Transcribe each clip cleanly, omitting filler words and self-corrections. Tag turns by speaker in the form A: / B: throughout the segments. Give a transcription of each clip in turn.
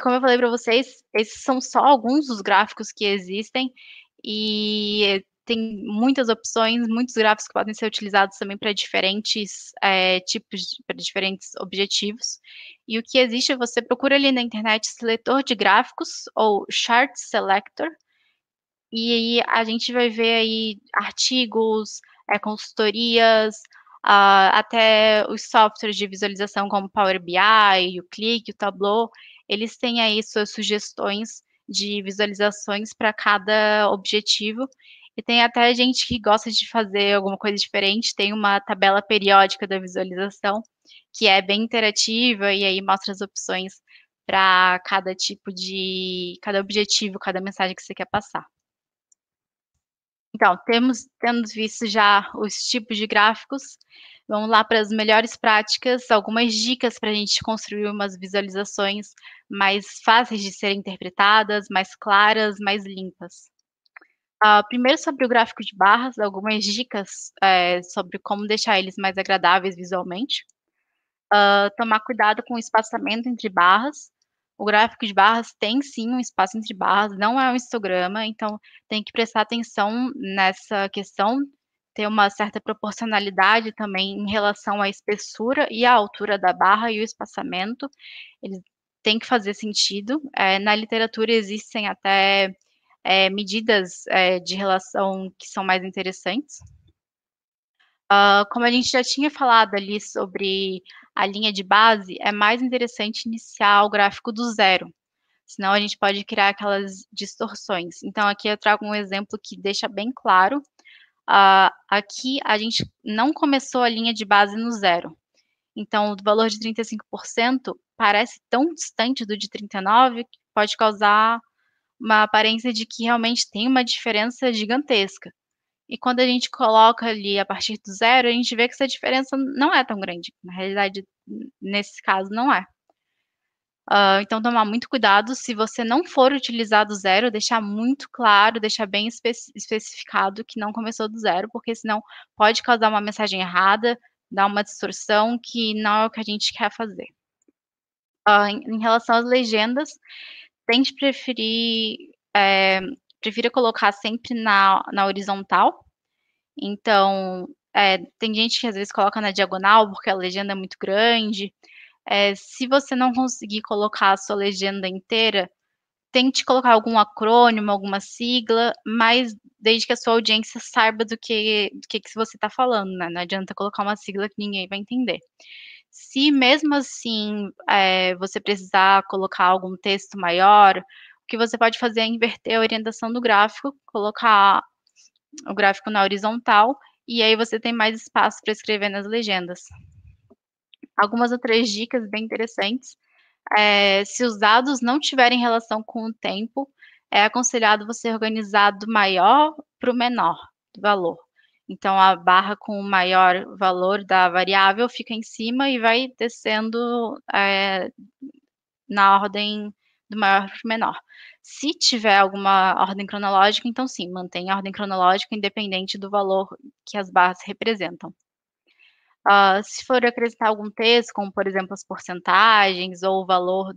A: como eu falei para vocês, esses são só alguns dos gráficos que existem e tem muitas opções, muitos gráficos que podem ser utilizados também para diferentes para diferentes objetivos. E o que existe, você procura ali na internet seletor de gráficos ou chart selector, e aí a gente vai ver aí artigos, consultorias, até os softwares de visualização como o Power BI, o Click, o Tableau, eles têm aí suas sugestões de visualizações para cada objetivo. E tem até gente que gosta de fazer alguma coisa diferente, tem uma tabela periódica da visualização, que é bem interativa e aí mostra as opções para cada tipo de, cada objetivo, cada mensagem que você quer passar. Então, tendo visto já os tipos de gráficos, vamos lá para as melhores práticas, algumas dicas para a gente construir umas visualizações mais fáceis de serem interpretadas, mais claras, mais limpas. Primeiro sobre o gráfico de barras, algumas dicas sobre como deixar eles mais agradáveis visualmente. Tomar cuidado com o espaçamento entre barras. O gráfico de barras tem sim um espaço entre barras, não é um histograma, então tem que prestar atenção nessa questão, ter uma certa proporcionalidade também em relação à espessura e à altura da barra e o espaçamento, eles têm que fazer sentido. Na literatura existem até medidas de relação que são mais interessantes. Como a gente já tinha falado ali sobre a linha de base, é mais interessante iniciar o gráfico do zero, senão a gente pode criar aquelas distorções. Então, aqui eu trago um exemplo que deixa bem claro. Aqui a gente não começou a linha de base no zero. Então, o valor de 35% parece tão distante do de 39% que pode causar uma aparência de que realmente tem uma diferença gigantesca. E quando a gente coloca ali a partir do zero, a gente vê que essa diferença não é tão grande. Na realidade, nesse caso, não é. Então, tomar muito cuidado. Se você não for utilizar do zero, deixar muito claro, deixar bem especificado que não começou do zero, porque senão pode causar uma mensagem errada, dar uma distorção que não é o que a gente quer fazer. Em relação às legendas, tente prefira colocar sempre na horizontal. Então, tem gente que às vezes coloca na diagonal, porque a legenda é muito grande. Se você não conseguir colocar a sua legenda inteira, tente colocar algum acrônimo, alguma sigla, mas desde que a sua audiência saiba do que você está falando, né? Não adianta colocar uma sigla que ninguém vai entender. Se mesmo assim você precisar colocar algum texto maior, o que você pode fazer é inverter a orientação do gráfico, colocar o gráfico na horizontal, e aí você tem mais espaço para escrever nas legendas. Algumas outras dicas bem interessantes. Se os dados não tiverem relação com o tempo, é aconselhado você organizar do maior para o menor valor. Então, a barra com o maior valor da variável fica em cima e vai descendo na ordem do maior para o menor. Se tiver alguma ordem cronológica, então sim, mantém a ordem cronológica independente do valor que as barras representam. Se for acrescentar algum texto, como por exemplo as porcentagens ou o valor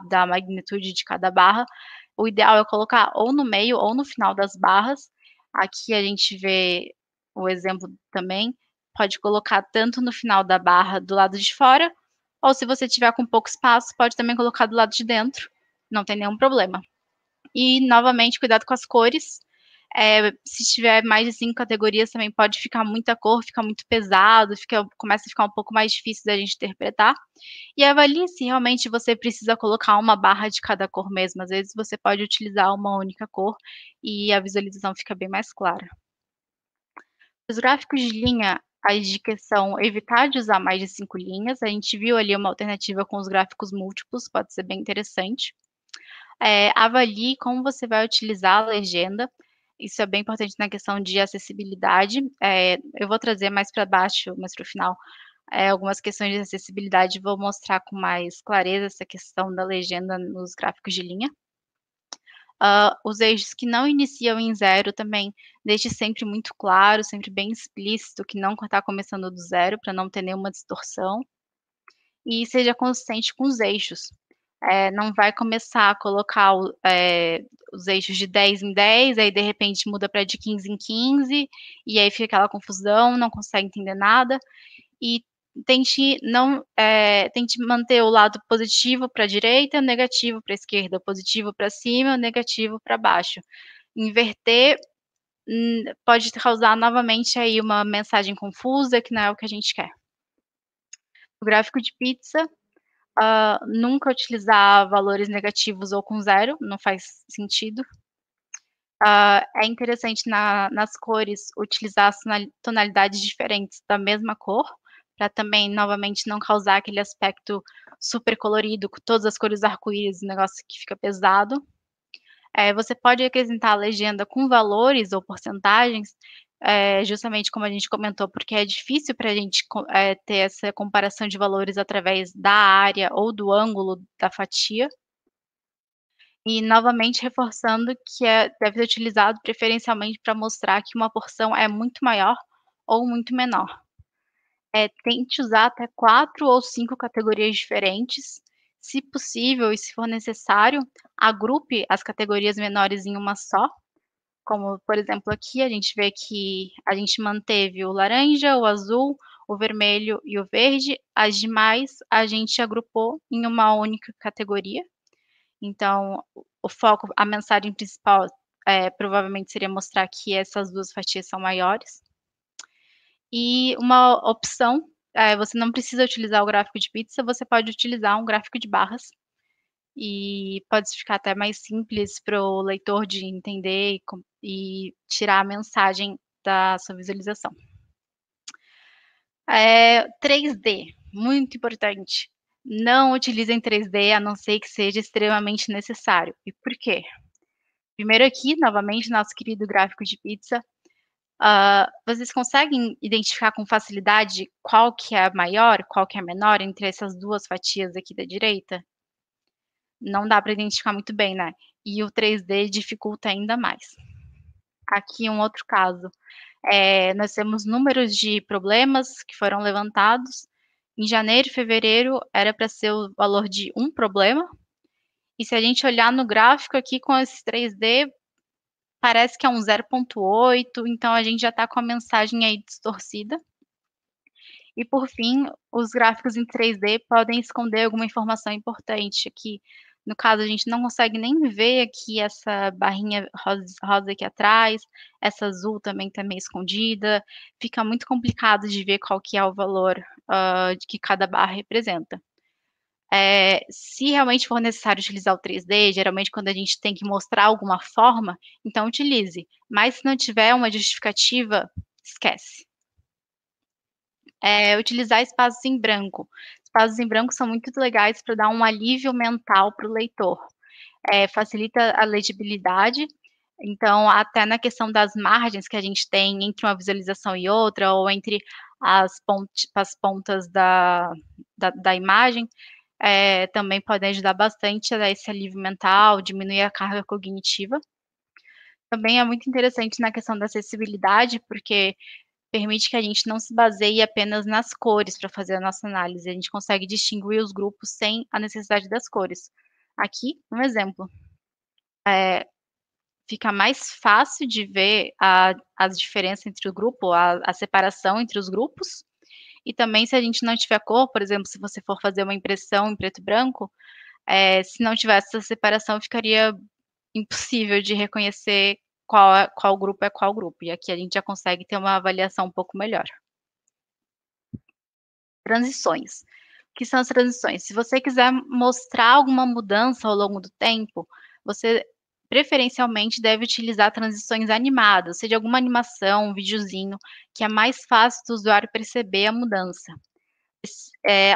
A: da magnitude de cada barra, o ideal é colocar ou no meio ou no final das barras. Aqui a gente vê o exemplo também, pode colocar tanto no final da barra do lado de fora, ou se você tiver com pouco espaço, pode também colocar do lado de dentro, não tem nenhum problema. E, novamente, cuidado com as cores. Se tiver mais de 5 categorias, também pode ficar muita cor, fica muito pesado, começa a ficar um pouco mais difícil da gente interpretar. E avalie se realmente você precisa colocar uma barra de cada cor mesmo. Às vezes você pode utilizar uma única cor e a visualização fica bem mais clara. Os gráficos de linha, as dicas são evitar de usar mais de 5 linhas. A gente viu ali uma alternativa com os gráficos múltiplos, pode ser bem interessante. Avalie como você vai utilizar a legenda. Isso é bem importante na questão de acessibilidade. Eu vou trazer mais para baixo, mais para o final, algumas questões de acessibilidade. Vou mostrar com mais clareza essa questão da legenda nos gráficos de linha. Os eixos que não iniciam em zero também, deixe sempre muito claro, sempre bem explícito que não está começando do zero, para não ter nenhuma distorção. E seja consistente com os eixos. Não vai começar a colocar os eixos de 10 em 10, aí de repente muda para de 15 em 15, e aí fica aquela confusão, não consegue entender nada. E tente manter o lado positivo para a direita, negativo para a esquerda, positivo para cima, negativo para baixo. Inverter pode causar novamente aí uma mensagem confusa, que não é o que a gente quer. O gráfico de pizza, nunca utilizar valores negativos ou com zero, não faz sentido. É interessante nas cores utilizar as tonalidades diferentes da mesma cor, para também, novamente, não causar aquele aspecto super colorido, com todas as cores arco-íris, um negócio que fica pesado. Você pode acrescentar a legenda com valores ou porcentagens, justamente como a gente comentou, porque é difícil para a gente ter essa comparação de valores através da área ou do ângulo da fatia. E novamente reforçando que deve ser utilizado preferencialmente para mostrar que uma porção é muito maior ou muito menor. Tente usar até 4 ou 5 categorias diferentes. Se possível e se for necessário, agrupe as categorias menores em uma só, como, por exemplo, aqui a gente vê que a gente manteve o laranja, o azul, o vermelho e o verde, as demais a gente agrupou em uma única categoria. Então, o foco, a mensagem principal, provavelmente seria mostrar que essas 2 fatias são maiores. E uma opção, você não precisa utilizar o gráfico de pizza, você pode utilizar um gráfico de barras, e pode ficar até mais simples para o leitor de entender e tirar a mensagem da sua visualização. 3D, muito importante. Não utilizem 3D, a não ser que seja extremamente necessário. E por quê? Primeiro aqui, novamente, nosso querido gráfico de pizza. Vocês conseguem identificar com facilidade qual que é a maior, qual que é a menor entre essas 2 fatias aqui da direita? Não dá para identificar muito bem, né? E o 3D dificulta ainda mais. Aqui um outro caso, nós temos números de problemas que foram levantados. Em janeiro e fevereiro era para ser o valor de um problema, e se a gente olhar no gráfico aqui com esse 3D, parece que é um 0,8, então a gente já está com a mensagem aí distorcida. E por fim, os gráficos em 3D podem esconder alguma informação importante aqui. No caso, a gente não consegue nem ver aqui essa barrinha rosa aqui atrás, essa azul também está meio escondida, fica muito complicado de ver qual que é o valor que cada barra representa. Se realmente for necessário utilizar o 3D, geralmente quando a gente tem que mostrar alguma forma, então utilize, mas se não tiver uma justificativa, esquece. Utilizar espaços em branco. Espaços em branco são muito legais para dar um alívio mental para o leitor. Facilita a legibilidade, então até na questão das margens que a gente tem entre uma visualização e outra, ou entre as pontas da imagem, também podem ajudar bastante a dar esse alívio mental, diminuir a carga cognitiva. Também é muito interessante na questão da acessibilidade, porque permite que a gente não se baseie apenas nas cores para fazer a nossa análise, a gente consegue distinguir os grupos sem a necessidade das cores. Aqui, um exemplo. Fica mais fácil de ver as diferenças entre o grupo, a separação entre os grupos, e também se a gente não tiver cor, por exemplo, se você for fazer uma impressão em preto e branco, se não tivesse essa separação, ficaria impossível de reconhecer qual grupo é qual grupo, e aqui a gente já consegue ter uma avaliação um pouco melhor. Transições. O que são as transições? Se você quiser mostrar alguma mudança ao longo do tempo, você preferencialmente deve utilizar transições animadas, seja alguma animação, um videozinho, que é mais fácil do usuário perceber a mudança.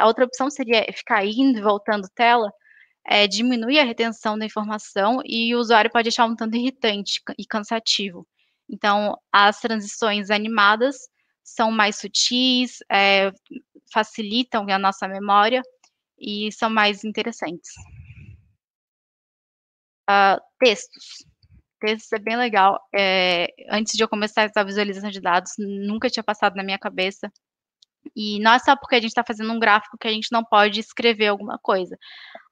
A: A outra opção seria ficar indo e voltando tela, diminui a retenção da informação e o usuário pode achar um tanto irritante e cansativo. Então, as transições animadas são mais sutis, facilitam a nossa memória e são mais interessantes. Textos. Textos é bem legal. Antes de eu começar essa visualização de dados, nunca tinha passado na minha cabeça E não é só porque a gente está fazendo um gráfico que a gente não pode escrever alguma coisa.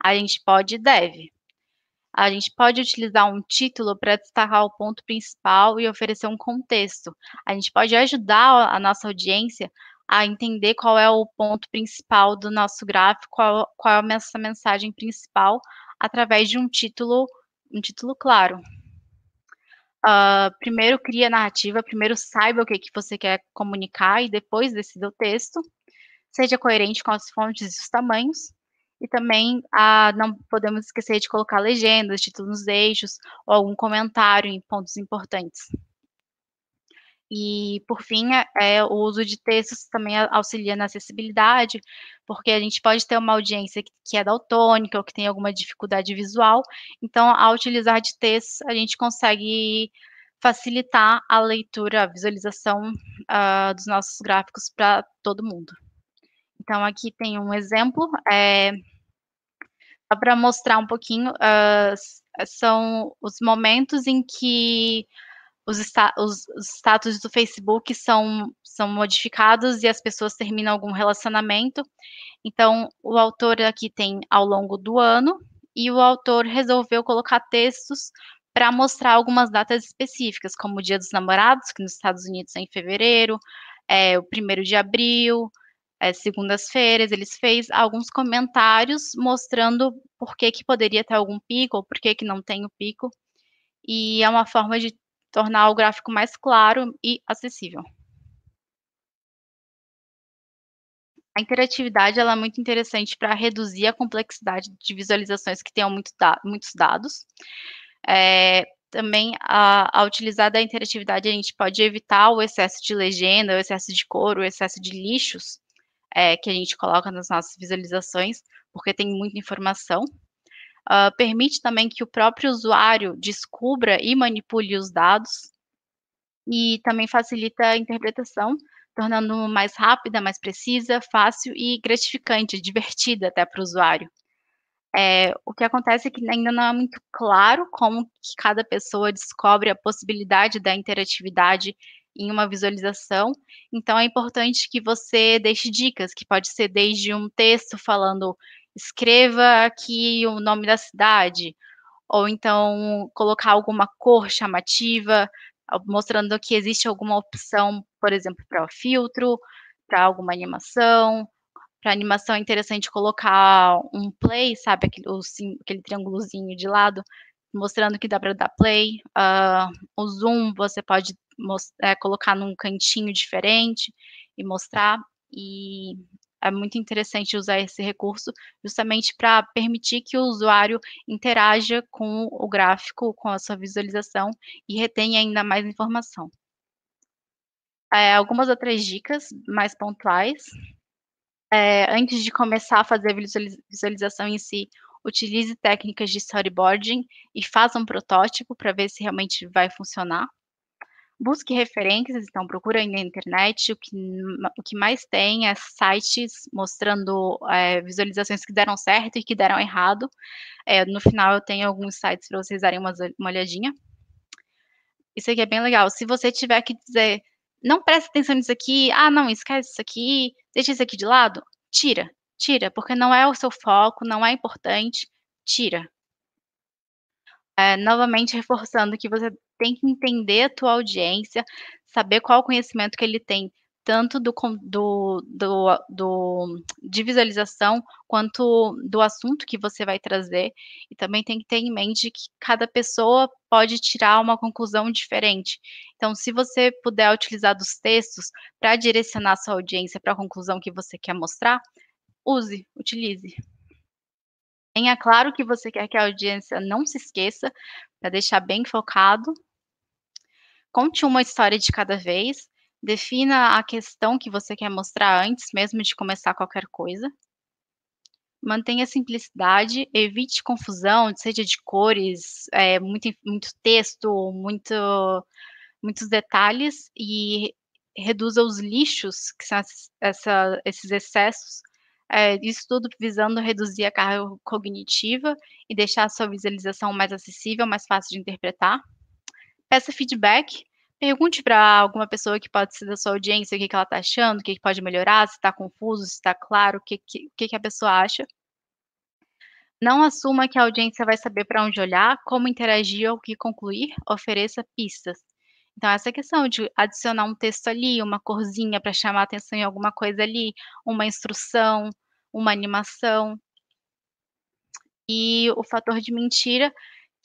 A: A gente pode e deve. A gente pode utilizar um título para destacar o ponto principal e oferecer um contexto. A gente pode ajudar a nossa audiência a entender qual é o ponto principal do nosso gráfico, qual é a nossa mensagem principal, através de um título claro. Primeiro cria a narrativa, primeiro saiba o que você quer comunicar e depois decida o texto. Seja coerente com as fontes e os tamanhos. E também não podemos esquecer de colocar legendas, títulos nos eixos ou algum comentário em pontos importantes. E, por fim, o uso de textos também auxilia na acessibilidade, porque a gente pode ter uma audiência que é daltônica ou que tem alguma dificuldade visual. Então, ao utilizar de textos, a gente consegue facilitar a leitura, a visualização dos nossos gráficos para todo mundo. Então, aqui tem um exemplo, só para mostrar um pouquinho, são os momentos em que os status do Facebook são modificados e as pessoas terminam algum relacionamento. Então, o autor aqui tem ao longo do ano, e o autor resolveu colocar textos para mostrar algumas datas específicas, como o Dia dos Namorados, que nos Estados Unidos é em fevereiro, o 1º de abril, segundas-feiras. Ele fez alguns comentários mostrando por que poderia ter algum pico, ou por que não tem o pico, e é uma forma de tornar o gráfico mais claro e acessível. A interatividade ela é muito interessante para reduzir a complexidade de visualizações que tenham muitos dados. Também, ao utilizar da interatividade, a gente pode evitar o excesso de legenda, o excesso de cor, o excesso de lixos que a gente coloca nas nossas visualizações, porque tem muita informação. Permite também que o próprio usuário descubra e manipule os dados, e também facilita a interpretação, tornando mais rápida, mais precisa, fácil e gratificante, divertida até para o usuário. O que acontece é que ainda não é muito claro como que cada pessoa descobre a possibilidade da interatividade em uma visualização, então é importante que você deixe dicas, que pode ser desde um texto falando: "Escreva aqui o nome da cidade", ou então colocar alguma cor chamativa, mostrando que existe alguma opção, por exemplo, para o filtro, para alguma animação. Para animação é interessante colocar um play, sabe, aquele triângulozinho de lado, mostrando que dá para dar play. O zoom você pode colocar num cantinho diferente e mostrar, e é muito interessante usar esse recurso, justamente para permitir que o usuário interaja com o gráfico, com a sua visualização e retenha ainda mais informação. Algumas outras dicas mais pontuais. Antes de começar a fazer a visualização em si, utilize técnicas de storyboarding e faça um protótipo para ver se realmente vai funcionar. Busque referências, então procura aí na internet, o que mais tem é sites mostrando, visualizações que deram certo e que deram errado. No final eu tenho alguns sites para vocês darem uma olhadinha. Isso aqui é bem legal. Se você tiver que dizer: "Não presta atenção nisso aqui. Ah, não, esquece isso aqui, deixa isso aqui de lado", tira, tira, porque não é o seu foco, não é importante, tira. Novamente reforçando que você tem que entender a tua audiência, saber qual o conhecimento que ele tem, tanto de visualização, quanto do assunto que você vai trazer, e também tem que ter em mente que cada pessoa pode tirar uma conclusão diferente. Então, se você puder utilizar dos textos para direcionar sua audiência para a conclusão que você quer mostrar, use, utilize. Tenha claro que você quer que a audiência não se esqueça, para deixar bem focado. Conte uma história de cada vez. Defina a questão que você quer mostrar antes mesmo de começar qualquer coisa. Mantenha a simplicidade, evite confusão, seja de cores, muito texto, muitos detalhes, e reduza os lixos, que são esses excessos. Isso tudo visando reduzir a carga cognitiva e deixar a sua visualização mais acessível, mais fácil de interpretar. Peça feedback, Pergunte para alguma pessoa que pode ser da sua audiência o que que ela está achando, o que que pode melhorar, se está confuso, se está claro, o que que a pessoa acha. Não assuma que a audiência vai saber para onde olhar, como interagir ou o que concluir, ofereça pistas. Então essa questão de adicionar um texto ali, uma corzinha para chamar atenção em alguma coisa ali, uma instrução, uma animação. E o fator de mentira,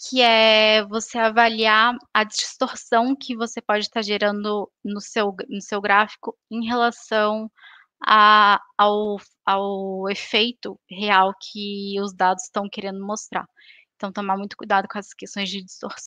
A: que é você avaliar a distorção que você pode estar gerando no seu gráfico em relação ao efeito real que os dados estão querendo mostrar. Então tomar muito cuidado com essas questões de distorção.